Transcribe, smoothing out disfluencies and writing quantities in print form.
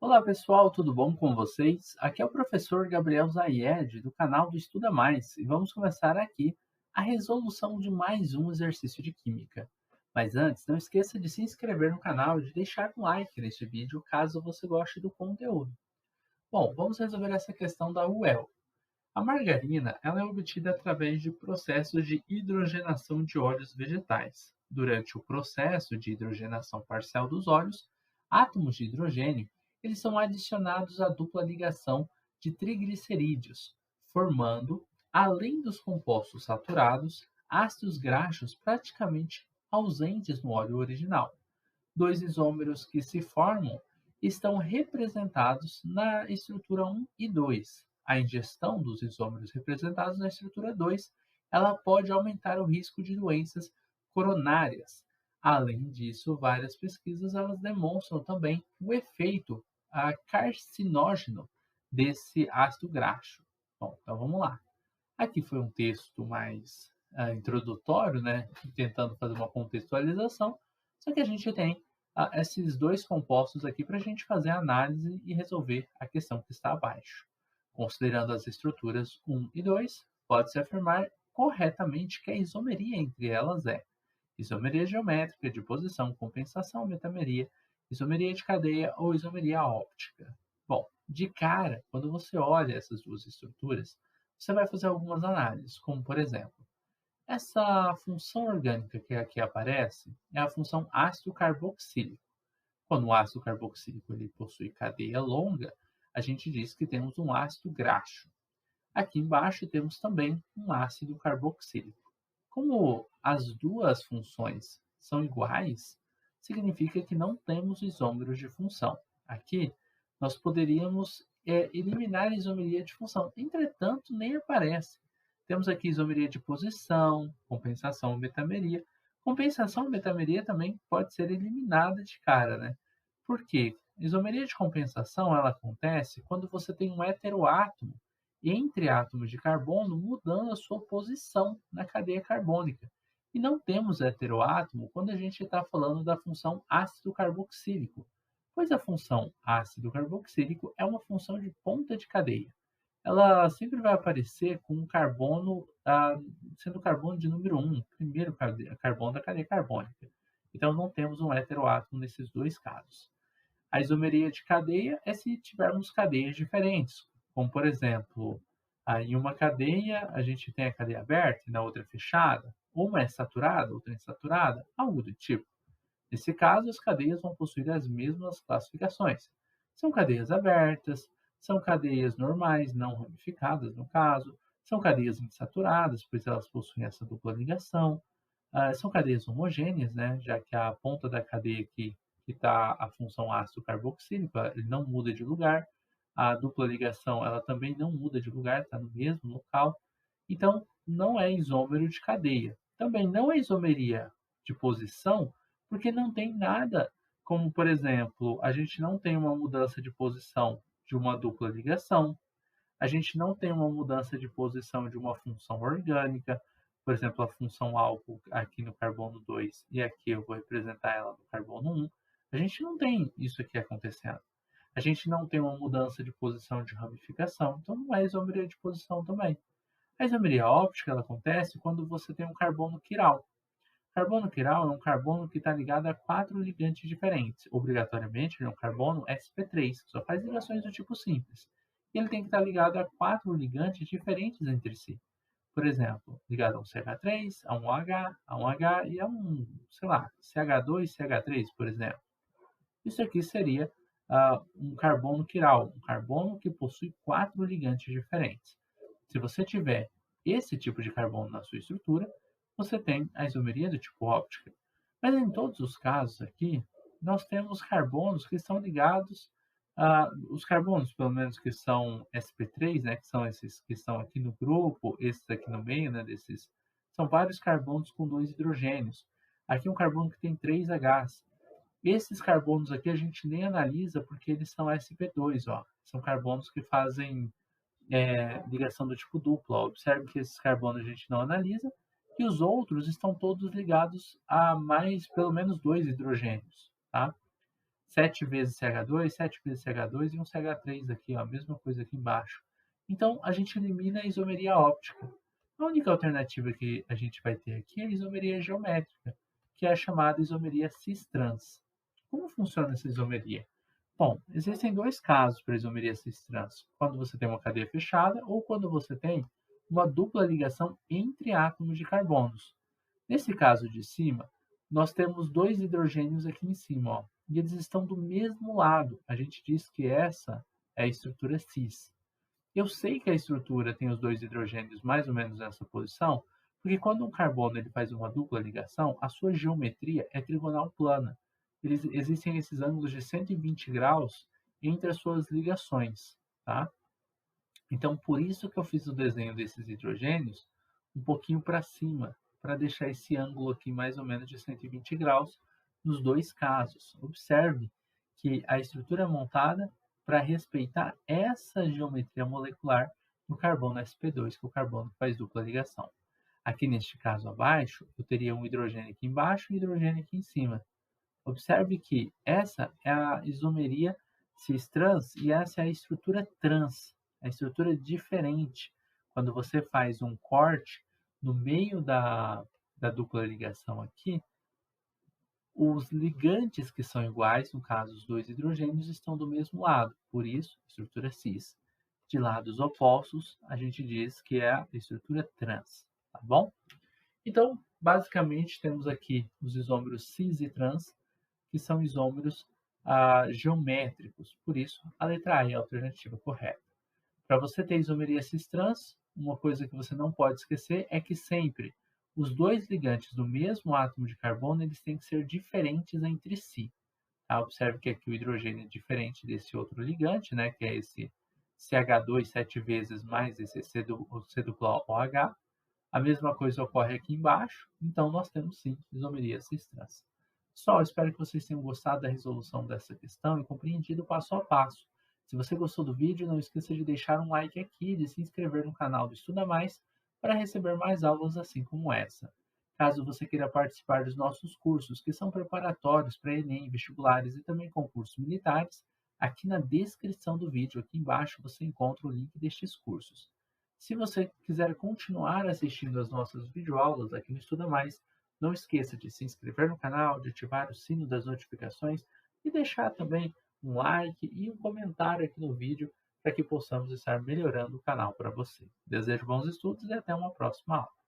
Olá pessoal, tudo bom com vocês? Aqui é o professor Gabriel Zayed, do canal do Estuda Mais, e vamos começar aqui a resolução de mais um exercício de química. Mas antes, não esqueça de se inscrever no canal e de deixar um like neste vídeo caso você goste do conteúdo. Bom, vamos resolver essa questão da UEL. A margarina ela é obtida através de processos de hidrogenação de óleos vegetais. Durante o processo de hidrogenação parcial dos óleos, átomos de hidrogênio eles são adicionados à dupla ligação de triglicerídeos, formando, além dos compostos saturados, ácidos graxos praticamente ausentes no óleo original. Dois isômeros que se formam estão representados na estrutura 1 e 2. A ingestão dos isômeros representados na estrutura 2, ela pode aumentar o risco de doenças coronárias. Além disso, várias pesquisas elas demonstram também o efeito carcinógeno desse ácido graxo. Bom, então vamos lá. Aqui foi um texto mais introdutório, né, tentando fazer uma contextualização, só que a gente tem esses dois compostos aqui para a gente fazer a análise e resolver a questão que está abaixo. Considerando as estruturas 1 e 2, pode-se afirmar corretamente que a isomeria entre elas é isomeria geométrica, de posição, compensação, metameria, isomeria de cadeia ou isomeria óptica. Bom, de cara, quando você olha essas duas estruturas, você vai fazer algumas análises, como por exemplo, essa função orgânica que aqui aparece é a função ácido carboxílico. Quando o ácido carboxílico ele possui cadeia longa, a gente diz que temos um ácido graxo. Aqui embaixo temos também um ácido carboxílico. Como as duas funções são iguais, significa que não temos isômeros de função. Aqui, nós poderíamos eliminar a isomeria de função, entretanto, nem aparece. Temos aqui isomeria de posição, compensação, metameria. Compensação e metameria também pode ser eliminada de cara, né? Por quê? Isomeria de compensação ela acontece quando você tem um heteroátomo entre átomos de carbono mudando a sua posição na cadeia carbônica. E não temos heteroátomo quando a gente está falando da função ácido carboxílico, pois a função ácido carboxílico é uma função de ponta de cadeia. Ela sempre vai aparecer com um carbono, sendo o carbono de número 1, primeiro carbono da cadeia carbônica. Então não temos um heteroátomo nesses dois casos. A isomeria de cadeia é se tivermos cadeias diferentes, como por exemplo, em uma cadeia a gente tem a cadeia aberta e na outra fechada, uma é saturada, outra é insaturada, algo do tipo. Nesse caso, as cadeias vão possuir as mesmas classificações. São cadeias abertas, são cadeias normais, não ramificadas no caso, são cadeias insaturadas, pois elas possuem essa dupla ligação, são cadeias homogêneas, né, já que a ponta da cadeia aqui que está a função ácido carboxílico, ele não muda de lugar. A dupla ligação, ela também não muda de lugar, está no mesmo local. Então, não é isômero de cadeia. Também não é isomeria de posição, porque não tem nada, como por exemplo, a gente não tem uma mudança de posição de uma dupla ligação, a gente não tem uma mudança de posição de uma função orgânica, por exemplo, a função álcool aqui no carbono 2 e aqui eu vou representar ela no carbono 1. A gente não tem isso aqui acontecendo. A gente não tem uma mudança de posição de ramificação, então não é isomeria de posição também. A isomeria óptica ela acontece quando você tem um carbono quiral. Carbono quiral é um carbono que está ligado a quatro ligantes diferentes. Obrigatoriamente, ele é um carbono sp3, que só faz ligações do tipo simples. E ele tem que estar ligado a quatro ligantes diferentes entre si. Por exemplo, ligado a um CH3, a um OH, a um H e a um, sei lá, CH2, CH3, por exemplo. Isso aqui seria um carbono quiral, um carbono que possui quatro ligantes diferentes. Se você tiver esse tipo de carbono na sua estrutura, você tem a isomeria do tipo óptica. Mas em todos os casos aqui, nós temos carbonos que estão ligados os carbonos, pelo menos que são sp3, né, que são esses que estão aqui no grupo, esses aqui no meio, né, desses, são vários carbonos com dois hidrogênios. Aqui um carbono que tem três Hs. Esses carbonos aqui a gente nem analisa porque eles são sp2, ó. São carbonos que fazem ligação do tipo duplo. Ó. Observe que esses carbonos a gente não analisa e os outros estão todos ligados a mais, pelo menos dois hidrogênios, tá? 7 vezes CH2, 7 vezes CH2 e um CH3 aqui, ó, a mesma coisa aqui embaixo. Então, a gente elimina a isomeria óptica. A única alternativa que a gente vai ter aqui é a isomeria geométrica, que é a chamada isomeria cis-trans. Como funciona essa isomeria? Bom, existem dois casos para a isomeria cis-trans: quando você tem uma cadeia fechada ou quando você tem uma dupla ligação entre átomos de carbonos. Nesse caso de cima, nós temos dois hidrogênios aqui em cima, ó, e eles estão do mesmo lado. A gente diz que essa é a estrutura cis. Eu sei que a estrutura tem os dois hidrogênios mais ou menos nessa posição, porque quando um carbono ele faz uma dupla ligação, a sua geometria é trigonal plana. Existem esses ângulos de 120 graus entre as suas ligações, tá? Então, por isso que eu fiz o desenho desses hidrogênios um pouquinho para cima, para deixar esse ângulo aqui mais ou menos de 120 graus nos dois casos. Observe que a estrutura é montada para respeitar essa geometria molecular do carbono sp2, que é o carbono que faz dupla ligação. Aqui neste caso abaixo, eu teria um hidrogênio aqui embaixo e um hidrogênio aqui em cima. Observe que essa é a isomeria cis-trans e essa é a estrutura trans, a estrutura diferente. Quando você faz um corte no meio da dupla ligação aqui, os ligantes que são iguais, no caso os dois hidrogênios, estão do mesmo lado, por isso, estrutura cis. De lados opostos, a gente diz que é a estrutura trans, tá bom? Então, basicamente, temos aqui os isômeros cis e trans, que são isômeros geométricos. Por isso, a letra A é a alternativa correta. Para você ter isomeria cis-trans, uma coisa que você não pode esquecer é que sempre os dois ligantes do mesmo átomo de carbono eles têm que ser diferentes entre si. Tá? Observe que aqui o hidrogênio é diferente desse outro ligante, né, que é esse CH2 7 vezes mais esse C duplo OH. A mesma coisa ocorre aqui embaixo, então nós temos sim isomeria cis-trans. Pessoal, espero que vocês tenham gostado da resolução dessa questão e compreendido o passo a passo. Se você gostou do vídeo, não esqueça de deixar um like aqui e de se inscrever no canal do Estuda Mais para receber mais aulas assim como essa. Caso você queira participar dos nossos cursos, que são preparatórios para Enem, vestibulares e também concursos militares, aqui na descrição do vídeo, aqui embaixo, você encontra o link destes cursos. Se você quiser continuar assistindo às nossas videoaulas aqui no Estuda Mais, não esqueça de se inscrever no canal, de ativar o sino das notificações e deixar também um like e um comentário aqui no vídeo para que possamos estar melhorando o canal para você. Desejo bons estudos e até uma próxima aula.